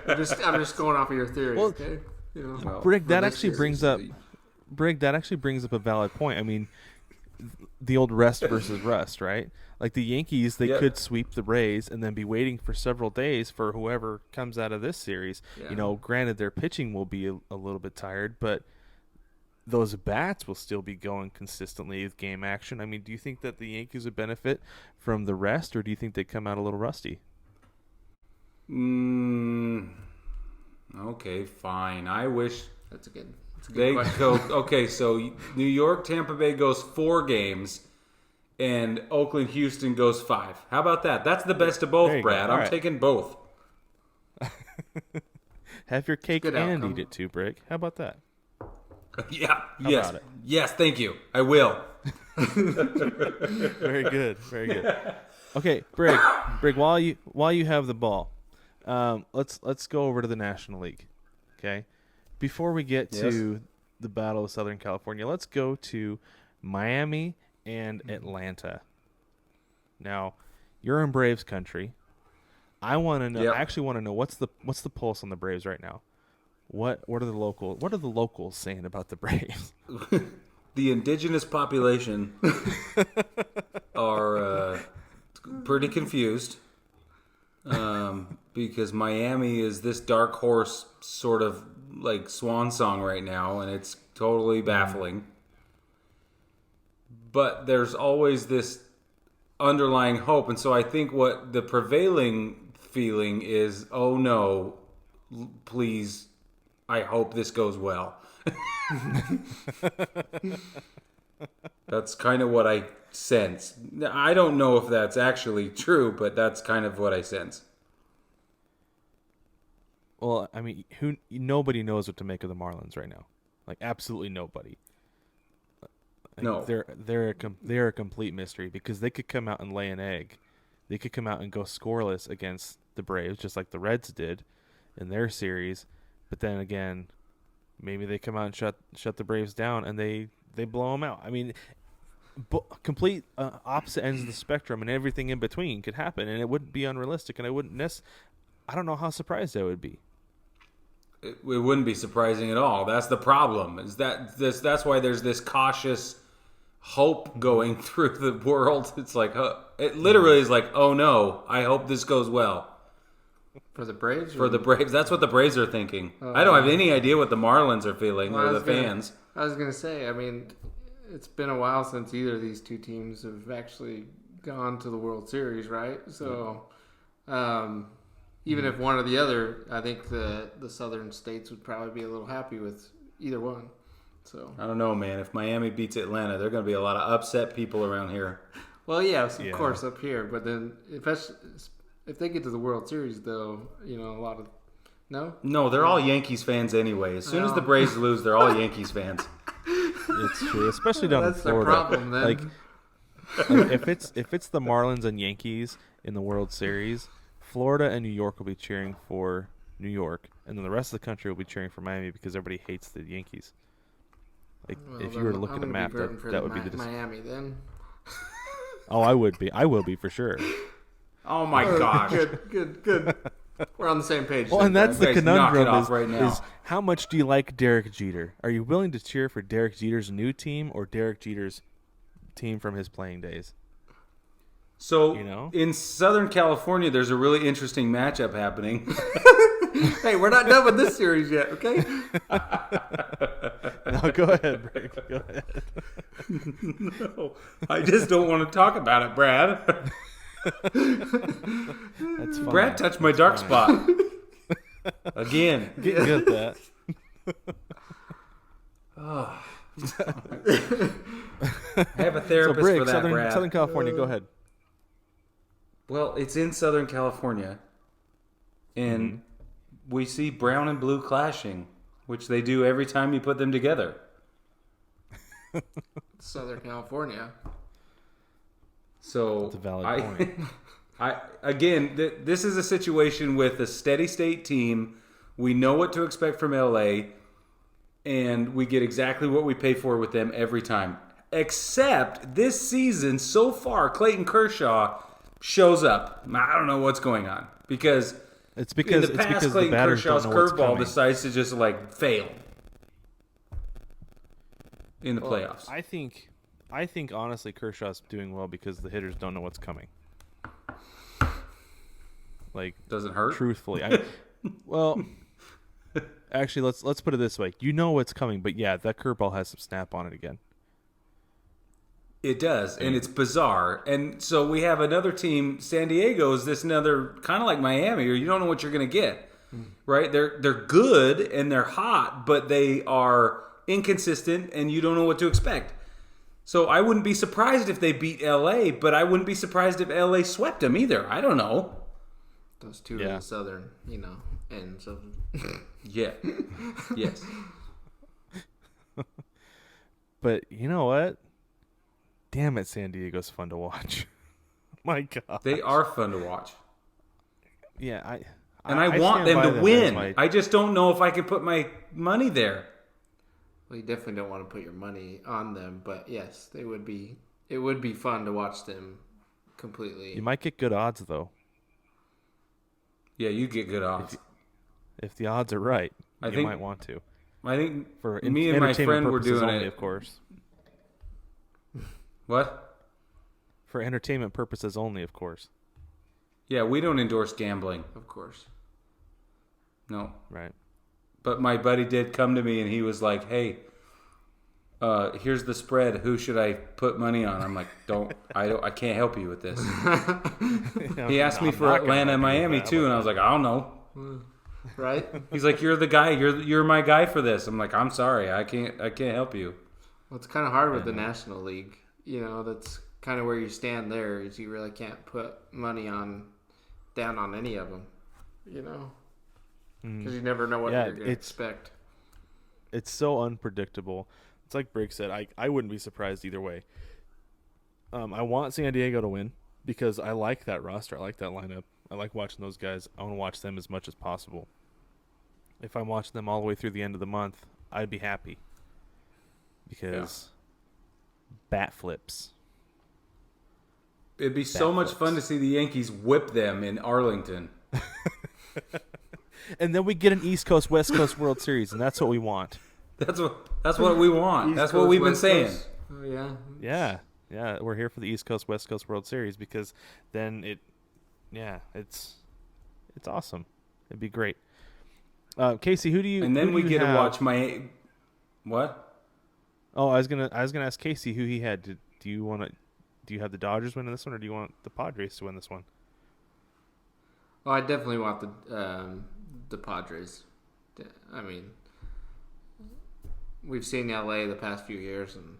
Speaker 4: I'm just going off of your theory,
Speaker 1: Well,
Speaker 4: okay?
Speaker 3: Well,
Speaker 1: Brig, that actually brings up a valid point. I mean, the old rest versus rust, right? Like the Yankees, they could sweep the Rays and then be waiting for several days for whoever comes out of this series.
Speaker 4: Yeah.
Speaker 1: Granted, their pitching will be a little bit tired, but those bats will still be going consistently with game action. I mean, do you think that the Yankees would benefit from the rest, or do you think they come out a little rusty?
Speaker 3: Okay, fine. I wish
Speaker 4: That's a good
Speaker 3: they
Speaker 4: question.
Speaker 3: go. Okay, so New York, Tampa Bay goes 4 games, and Oakland, Houston goes 5. How about that? That's the best of
Speaker 1: There
Speaker 3: both,
Speaker 1: you go.
Speaker 3: Brad.
Speaker 1: All
Speaker 3: I'm
Speaker 1: right.
Speaker 3: taking both.
Speaker 1: Have your cake
Speaker 4: good
Speaker 1: and
Speaker 4: outcome.
Speaker 1: eat it too, Brig. How about that?
Speaker 3: Yeah.
Speaker 1: How
Speaker 3: yes.
Speaker 1: about it?
Speaker 3: Yes. Thank you. I will.
Speaker 1: Very good. Very good. Okay, Brig, while you have the ball, let's go over to the National League. Okay, before we get to the Battle of Southern California, let's go to Miami and Atlanta. Now, you're in Braves country. I want to know.
Speaker 3: Yep.
Speaker 1: I actually want to know what's the pulse on the Braves right now. What are the locals saying about the Braves?
Speaker 3: The indigenous population are pretty confused because Miami is this dark horse sort of like swan song right now, and it's totally baffling. But there's always this underlying hope, and so I think what the prevailing feeling is, oh no, please, I hope this goes well. That's kind of what I sense. I don't know if that's actually true, but that's kind of what I sense.
Speaker 1: Well, I mean, nobody knows what to make of the Marlins right now. Like, absolutely nobody. Like,
Speaker 3: No.
Speaker 1: they're a complete mystery because they could come out and lay an egg. They could come out and go scoreless against the Braves, just like the Reds did in their series. But then again, maybe they come out and shut the Braves down and they blow them out. I mean, complete opposite ends of the spectrum, and everything in between could happen, and it wouldn't be unrealistic, and I don't know how surprised I would be.
Speaker 3: It wouldn't be surprising at all. That's the problem. That's why there's this cautious hope going through the world. It's like it literally is like, oh no, I hope this goes well.
Speaker 4: For the Braves?
Speaker 3: For the Braves, that's what the Braves are thinking. I don't have any idea what the Marlins are feeling or the fans.
Speaker 4: I was going to say, I mean, it's been a while since either of these two teams have actually gone to the World Series, right? So, even if one or the other, I think the southern states would probably be a little happy with either one. So
Speaker 3: I don't know, man. If Miami beats Atlanta, there are going to be a lot of upset people around here.
Speaker 4: Well, yes, of course, up here. But then if they get to the World Series, though, a lot of...
Speaker 3: No, they're all Yankees fans anyway. As soon as the Braves lose, they're all Yankees fans.
Speaker 1: It's true, especially down in
Speaker 4: That's the
Speaker 1: Florida.
Speaker 4: problem, then.
Speaker 1: Like if it's the Marlins and Yankees in the World Series, Florida and New York will be cheering for New York, and then the rest of the country will be cheering for Miami because everybody hates the Yankees. Like, if you were to look at a map, that would be the
Speaker 4: Miami then.
Speaker 1: Oh, I would be. I will be for sure.
Speaker 3: Oh my gosh.
Speaker 4: Good. We're on the same page.
Speaker 1: Well, and that's the
Speaker 3: Guys, knock it
Speaker 1: conundrum
Speaker 3: off right now.
Speaker 1: is how much do you like Derek Jeter? Are you willing to cheer for Derek Jeter's new team or Derek Jeter's team from his playing days?
Speaker 3: So, in Southern California, there's a really interesting matchup happening.
Speaker 4: Hey, we're not done with this series yet, okay?
Speaker 1: No, go ahead, Rick. Go ahead.
Speaker 3: No, I just don't want to talk about it, Brad.
Speaker 1: That's fine.
Speaker 3: Brad touched my dark spot. Again.
Speaker 1: Getting good at that.
Speaker 3: I have a therapist
Speaker 1: Brig,
Speaker 3: for that, Brad.
Speaker 1: Southern California, go ahead.
Speaker 3: Well, it's in Southern California, and we see brown and blue clashing, which they do every time you put them together.
Speaker 4: Southern California.
Speaker 3: So
Speaker 1: That's a valid point.
Speaker 3: This is a situation with a steady state team. We know what to expect from LA. and we get exactly what we pay for with them every time. Except this season, so far, Clayton Kershaw shows up. I don't know what's going on because in the past, Clayton Kershaw's curveball decides to just like fail in the playoffs.
Speaker 1: I think honestly Kershaw's doing well because the hitters don't know what's coming. Like,
Speaker 3: doesn't hurt.
Speaker 1: Truthfully, well, actually, let's put it this way: you know what's coming, but yeah, that curveball has some snap on it again.
Speaker 3: It does, and it's bizarre. And so we have another team. San Diego is this another kind of like Miami, or you don't know what you're going to get, right? They're good and they're hot, but they are inconsistent, and you don't know what to expect. So I wouldn't be surprised if they beat LA, but I wouldn't be surprised if LA swept them either. I don't know.
Speaker 4: Those two are the southern, ends of.
Speaker 3: Yeah. Yes.
Speaker 1: But you know what? Damn it, San Diego's fun to watch. My God.
Speaker 3: They are fun to watch.
Speaker 1: Yeah,
Speaker 3: I want them to win. I just don't know if I can put my money there.
Speaker 4: Well, you definitely don't want to put your money on them, but yes, it would be fun to watch them completely.
Speaker 1: You might get good odds though.
Speaker 3: Yeah, you get good odds.
Speaker 1: If the odds are right,
Speaker 3: you
Speaker 1: might want to.
Speaker 3: I think
Speaker 1: for
Speaker 3: me and my friend were doing
Speaker 1: only,
Speaker 3: it.
Speaker 1: Of course.
Speaker 3: What?
Speaker 1: For entertainment purposes only, of course.
Speaker 3: Yeah, we don't endorse gambling.
Speaker 4: Of course.
Speaker 3: No.
Speaker 1: Right.
Speaker 3: But my buddy did come to me and he was like, "Hey, here's the spread. Who should I put money on?" I'm like, I can't help you with this. He asked me for Atlanta and Miami too, and I was like, I don't know.
Speaker 4: Right?
Speaker 3: He's like, "You're the guy. You're my guy for this." I'm like, "I'm sorry. I can't help you."
Speaker 4: Well, it's kind of hard with the National League. That's kind of where you stand there, is you really can't put money down on any of them, because you never know what you're going to expect.
Speaker 1: It's so unpredictable. It's like Brig said, I wouldn't be surprised either way. I want San Diego to win because I like that roster. I like that lineup. I like watching those guys. I want to watch them as much as possible. If I'm watching them all the way through the end of the month, I'd be happy because bat flips.
Speaker 3: It'd be so much fun to see the Yankees whip them in Arlington.
Speaker 1: And then we get an East Coast West Coast World Series, and that's what we want.
Speaker 3: That's what we want. That's what
Speaker 4: Coast,
Speaker 3: we've been
Speaker 4: West
Speaker 3: saying.
Speaker 4: Coast. Oh
Speaker 1: Yeah. We're here for the East Coast West Coast World Series because then it's awesome. It'd be great. Kaycee, who do you?
Speaker 3: And then we get
Speaker 1: have?
Speaker 3: to watch my what?
Speaker 1: Oh, I was gonna ask Kaycee who he had. Do you have the Dodgers winning this one, or do you want the Padres to win this one?
Speaker 4: Oh, I definitely want the Padres. I mean, we've seen LA the past few years, and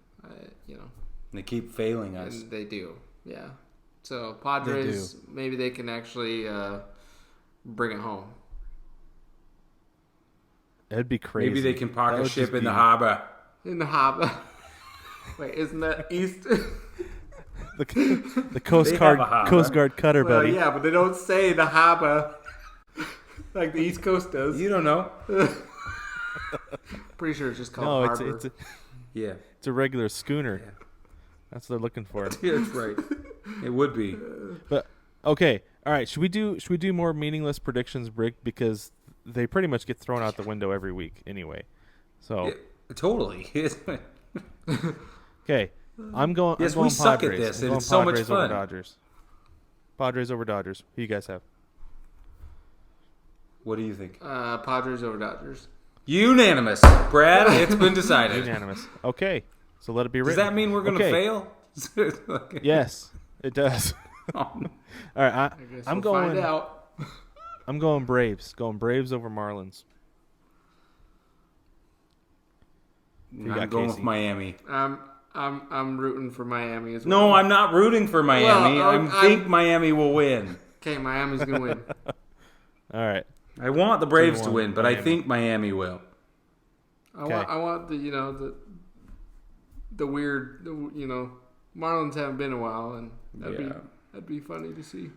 Speaker 3: they keep failing us.
Speaker 4: And they do, yeah. So Padres, maybe they can actually bring it home.
Speaker 1: That'd be crazy.
Speaker 3: Maybe they can park a ship in the harbor.
Speaker 4: In the harbor. Wait, isn't that east?
Speaker 1: the Coast Guard cutter,
Speaker 4: well,
Speaker 1: buddy.
Speaker 4: Yeah, but they don't say the harbor like the East Coast does.
Speaker 3: You don't know.
Speaker 4: Pretty sure it's just called harbor.
Speaker 1: It's a regular schooner. Yeah. That's what they're looking for.
Speaker 3: That's right. It would be.
Speaker 1: But okay, all right. Should we do more meaningless predictions, Brig? Because they pretty much get thrown out the window every week anyway. So
Speaker 3: totally.
Speaker 1: Okay, I'm going.
Speaker 3: Yes,
Speaker 1: I'm going
Speaker 3: we suck
Speaker 1: Padres.
Speaker 3: at this,
Speaker 1: I'm
Speaker 3: and
Speaker 1: going
Speaker 3: it's so much
Speaker 1: Padres
Speaker 3: fun.
Speaker 1: Over Dodgers. Padres over Dodgers. Who you guys have?
Speaker 3: What do you think?
Speaker 4: Padres over Dodgers.
Speaker 3: Unanimous, Brad. It's been decided.
Speaker 1: Unanimous. Okay, so let it be written.
Speaker 3: Does that mean we're going to fail?
Speaker 1: Yes, it does. All right, I'm going.
Speaker 4: Find out.
Speaker 1: I'm going Braves. Going Braves over Marlins.
Speaker 3: I'm going with Miami.
Speaker 4: I'm rooting for Miami as well.
Speaker 3: No, I'm not rooting for Miami. I think Miami will win.
Speaker 4: Okay, Miami's gonna win.
Speaker 1: All right.
Speaker 3: I want the Braves to win, but I think Miami will.
Speaker 4: I want the weird, Marlins haven't been a while, and that'd be funny to see.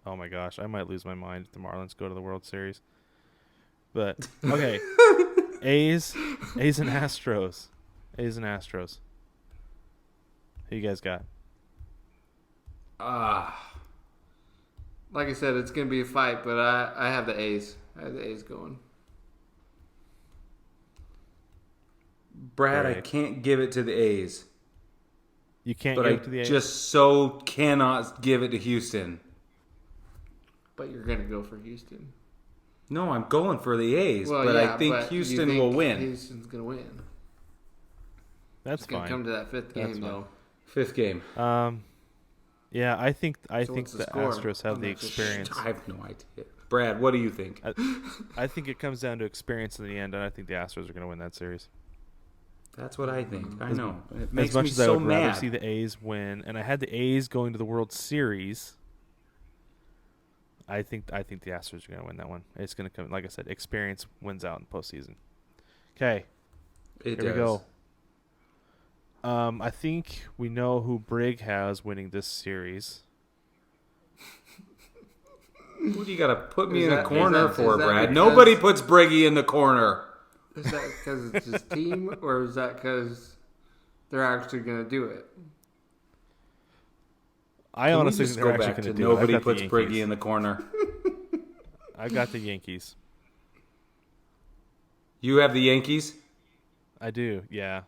Speaker 1: Oh my gosh, I might lose my mind if the Marlins go to the World Series. But okay. A's and Astros. A's and Astros. Who you guys got?
Speaker 4: Like I said, it's going to be a fight, but I have the A's. I have the A's going.
Speaker 3: Brad, I
Speaker 1: Right.
Speaker 3: can't give it to the A's.
Speaker 1: You can't
Speaker 3: But
Speaker 1: give
Speaker 3: I
Speaker 1: it to the A's?
Speaker 3: just so cannot give it to Houston.
Speaker 4: But you're going to go for Houston.
Speaker 3: No, I'm going for the A's,
Speaker 4: Well,
Speaker 3: but
Speaker 4: yeah,
Speaker 3: I think
Speaker 4: but
Speaker 3: Houston
Speaker 4: you think
Speaker 3: will win.
Speaker 4: Houston's going to win.
Speaker 1: That's
Speaker 4: It's going
Speaker 1: fine.
Speaker 4: to come to that fifth
Speaker 1: That's
Speaker 4: game,
Speaker 1: fine.
Speaker 4: though.
Speaker 3: Fifth game.
Speaker 1: Yeah, I think
Speaker 4: So what's
Speaker 1: the
Speaker 4: the score
Speaker 1: Astros have
Speaker 4: on
Speaker 1: the
Speaker 4: that fifth?
Speaker 1: experience.
Speaker 3: I have no idea. Brad, what do you think?
Speaker 1: I think it comes down to experience in the end, and I think the Astros are going to win that series.
Speaker 3: That's what I think. I know. It
Speaker 1: As
Speaker 3: makes
Speaker 1: much
Speaker 3: me
Speaker 1: as I
Speaker 3: so
Speaker 1: would rather
Speaker 3: mad.
Speaker 1: see the A's win, and I had the A's going to the World Series, I think the Astros are going to win that one. It's going to come, like I said, experience wins out in postseason. Okay,
Speaker 3: It
Speaker 1: here we
Speaker 3: does.
Speaker 1: go. I think we know who Brig has winning this series.
Speaker 3: What do you got to put me
Speaker 4: Is
Speaker 3: in a
Speaker 4: that-
Speaker 3: corner
Speaker 4: is
Speaker 3: for,
Speaker 4: that
Speaker 3: Brad?
Speaker 4: because-
Speaker 3: Nobody puts Briggy in the corner.
Speaker 4: Is that because it's his team, or is that because they're actually going to do it?
Speaker 1: I
Speaker 3: Can we
Speaker 1: honestly
Speaker 3: just
Speaker 1: think they're
Speaker 3: go
Speaker 1: actually
Speaker 3: back
Speaker 1: going
Speaker 3: to
Speaker 1: to do it.
Speaker 3: nobody
Speaker 1: I've got
Speaker 3: puts
Speaker 1: the
Speaker 3: Briggy
Speaker 1: Yankees.
Speaker 3: in the corner.
Speaker 1: I've got the Yankees.
Speaker 3: You have the Yankees?
Speaker 1: I do. Yeah.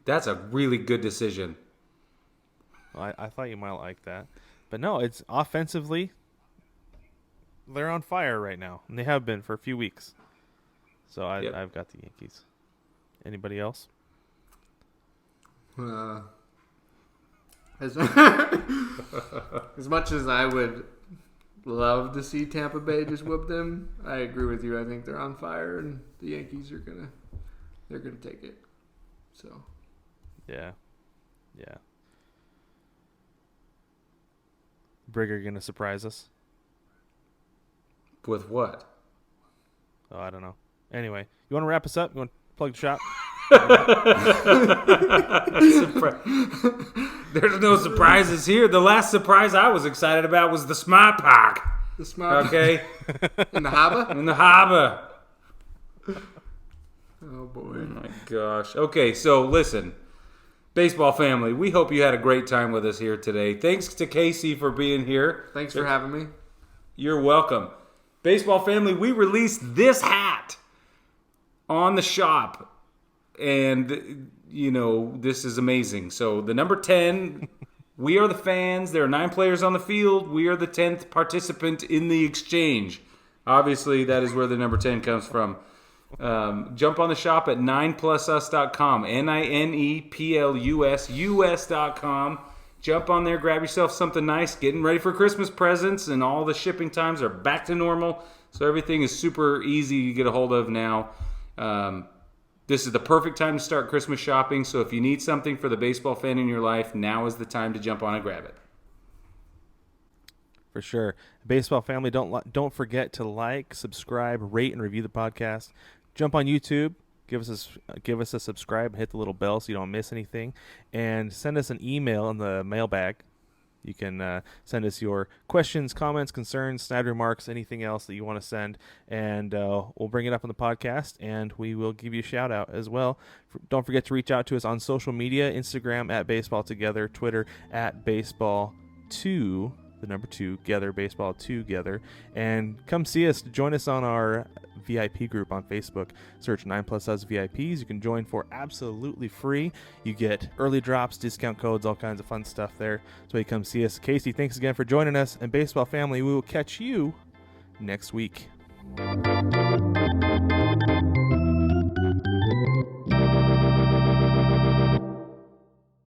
Speaker 3: That's a really good decision.
Speaker 1: Well, I thought you might like that, but no, it's offensively. They're on fire right now, and they have been for a few weeks. So
Speaker 3: Yep.
Speaker 1: I've got the Yankees. Anybody else?
Speaker 4: As much as I would love to see Tampa Bay just whoop them, I agree with you. I think they're on fire, and the Yankees are they're gonna take it. So
Speaker 1: Yeah. Brig, are you gonna surprise us?
Speaker 3: With what?
Speaker 1: Oh, I don't know. Anyway, you want to wrap us up? You want to plug the shop?
Speaker 3: There's no surprises here. The last surprise I was excited about was the Smart Park.
Speaker 4: the smart
Speaker 3: Okay?
Speaker 4: in the harbor.
Speaker 3: In the harbor.
Speaker 4: Oh boy.
Speaker 3: Oh my gosh. Okay, so listen. Baseball family, we hope you had a great time with us here today. Thanks to Kaycee for being here.
Speaker 4: Thanks for having me.
Speaker 3: You're welcome. Baseball family, we released this hat on the shop. And, you know, this is amazing. So the number 10, we are the fans. There are 9 players on the field. We are the 10th participant in the exchange. Obviously, that is where the number 10 comes from. Jump on the shop at 9plusus.com. NINEPLUS, US.com. Jump on there, grab yourself something nice, getting ready for Christmas presents, and all the shipping times are back to normal. So everything is super easy to get a hold of now. This is the perfect time to start Christmas shopping. So if you need something for the baseball fan in your life, now is the time to jump on and grab it.
Speaker 1: For sure. Baseball family, don't forget to like, subscribe, rate, and review the podcast. Jump on YouTube. Give us a subscribe and hit the little bell so you don't miss anything. And send us an email in the mailbag. You can send us your questions, comments, concerns, snide remarks, anything else that you want to send. And we'll bring it up on the podcast, and we will give you a shout-out as well. Don't forget to reach out to us on social media, Instagram at Baseball Together, Twitter at Baseball2, the number 2, Together, Baseball Together. And come see us. Join us on our VIP group on Facebook. Search 9plusus VIPs. You can join for absolutely free. You get early drops, discount codes, all kinds of fun stuff there. So you come see us. Kaycee, thanks again for joining us. And baseball family, we will catch you next week.